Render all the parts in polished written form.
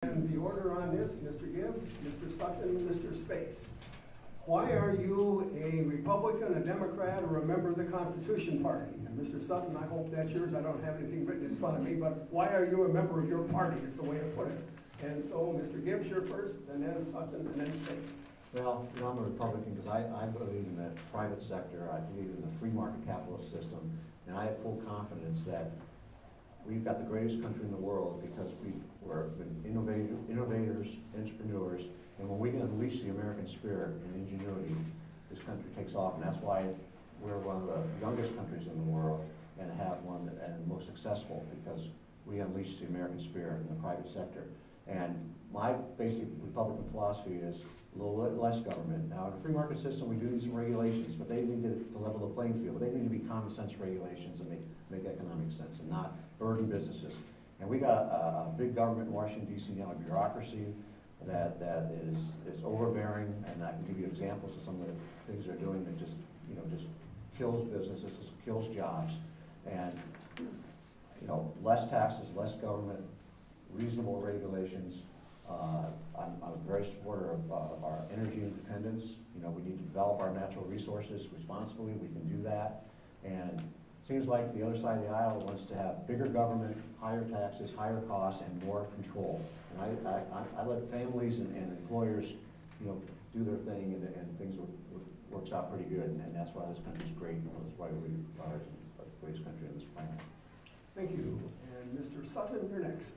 And the order on this, Mr. Gibbs, Mr. Sutton, Mr. Space. Why are you a Republican, a Democrat, or a member of the Constitution Party? And Mr. Sutton, I hope that's yours. I don't have anything written in front of me, but why are you a member of your party is the way to put it. And so, Mr. Gibbs, you're first, and then Sutton, and then Space. Well, you know, I'm a Republican because I believe in the private sector. I believe in the free market capitalist system, and I have full confidence that we've got the greatest country in the world because we're innovators, entrepreneurs, and when we can unleash the American spirit and ingenuity, this country takes off, and that's why we're one of the youngest countries in the world and have one and most successful because we unleash the American spirit in the private sector. And my basic Republican philosophy is a little less government. Now, in a free market system, we do need some regulations, but they need to level the playing field. But they need to be common sense regulations and make economic sense and not burden businesses. And we got a big government in Washington, D.C. now, a bureaucracy that is overbearing, and I can give you examples of some of the things they're doing that just kills businesses, kills jobs, and less taxes, less government, reasonable regulations. I'm a very supporter of our energy independence. We need to develop our natural resources responsibly. We can do that. And it seems like the other side of the aisle wants to have bigger government, higher taxes, higher costs, and more control. And I let families and employers, do their thing, and things works out pretty good. And that's why this country's great. That's why we are the greatest country on this planet. Thank you. And Mr. Sutton, you're next.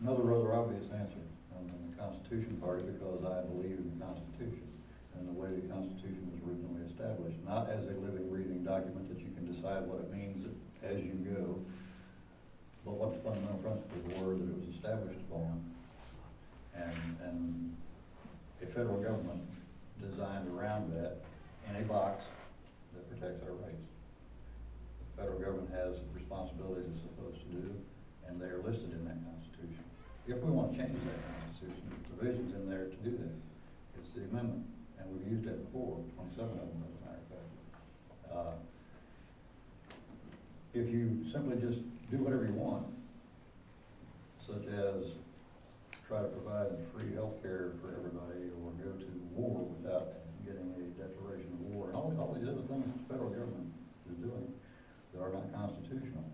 Another rather obvious answer. I'm in the Constitution Party because I believe in the Constitution and the way the Constitution was originally established, not as a living, breathing document that you can decide what it means as you go, but what the fundamental principles were that it was established upon, and a federal government designed around that in a box that protects our rights. The federal government has responsibilities it's supposed to do, and they are listed in that Constitution. If we want to change that Constitution, there's provisions in there to do that. It's the amendment, and we've used that before, 27 of them as a matter of fact. If you simply just do whatever you want, such as try to provide free health care for everybody or go to war without getting a declaration of war, and all these other things the federal government is doing that are not constitutional,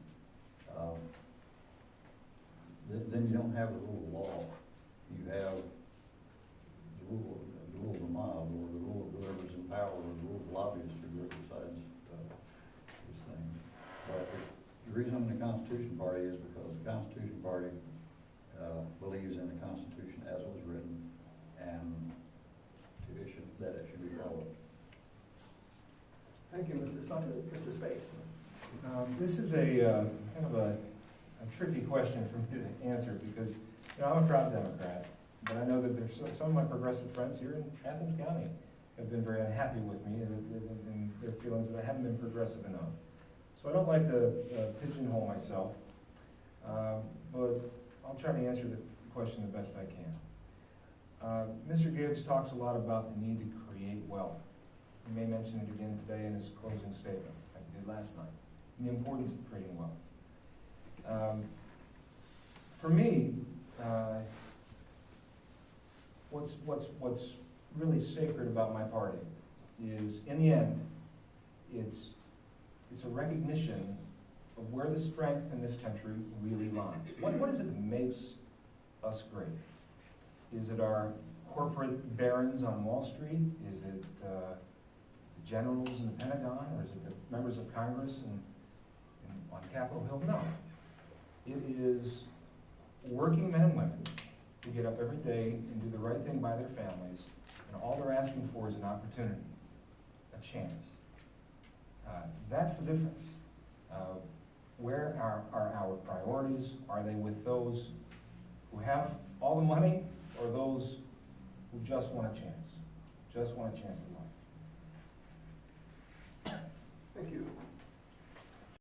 then you don't have the rule of law. You have the rule of the mob, or the rule of whoever's in power, or the rule of lobbyists, or whoever decides these things. But the reason I'm in the Constitution Party is because the Constitution Party believes in the Constitution as it was written, and that it should be followed. Thank you, Mr. Sutton. Mr. Space. This is a kind of a tricky question for me to answer because I'm a proud Democrat, but I know that there's some of my progressive friends here in Athens County have been very unhappy with me and their feelings that I haven't been progressive enough. So I don't like to pigeonhole myself, but I'll try to answer the question the best I can. Mr. Gibbs talks a lot about the need to create wealth. He may mention it again today in his closing statement, like he did last night, and the importance of creating wealth. For me, what's really sacred about my party is, in the end, it's a recognition of where the strength in this country really lies. What is it that makes us great? Is it our corporate barons on Wall Street? Is it the generals in the Pentagon? Or is it the members of Congress and on Capitol Hill? No. It is working men and women who get up every day and do the right thing by their families, and all they're asking for is an opportunity, a chance. That's the difference. Where are our priorities? Are they with those who have all the money, or those who just want a chance? Just want a chance in life. Thank you.